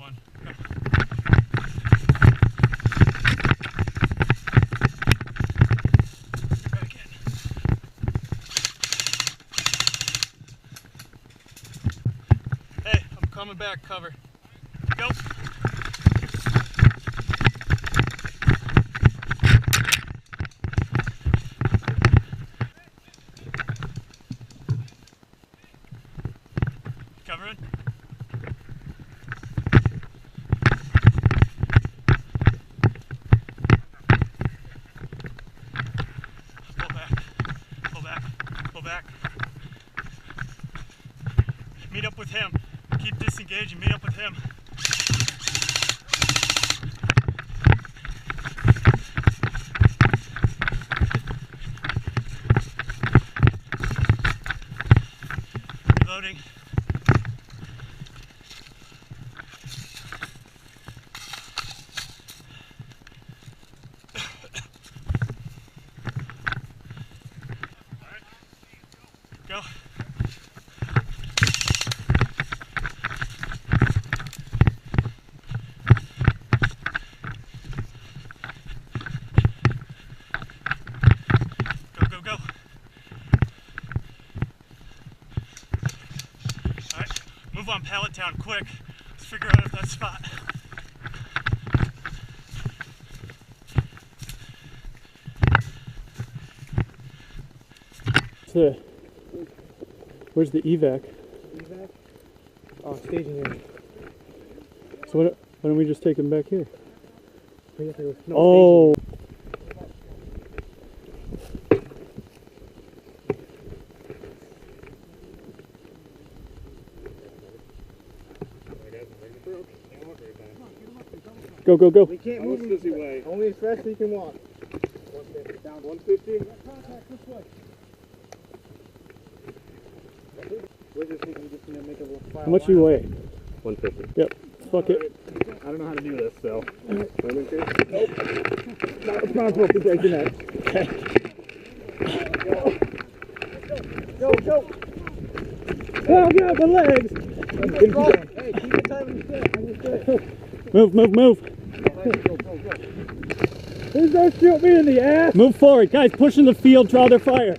one. Go. Back in. Hey, I'm coming back, cover. Go. Covering. Pull back, pull back, pull back. Meet up with him. Keep disengaging, meet up with him. Reloading. Go. Go, go, go. All right, move on Pallet Town quick. Let's figure out if that spot. Where's the evac? Evac? Oh, staging area. So why don't we just take him back here? No, oh. Go, go, go. We can't move him this way. Only as fast as you can walk. 150. Down 150. Contact this way. We're just thinking just gonna make a little file. How much you weigh? 150. Yep. Fuck it. I don't know how to do this, so. Nope. Not responsible for breaking that. Okay. Go, go. Oh, God, my legs. Hey, keep it tight on your foot. Move, move, move. Go, go, go. Please don't shoot me in the ass. Move forward. Guys, push in the field, draw their fire.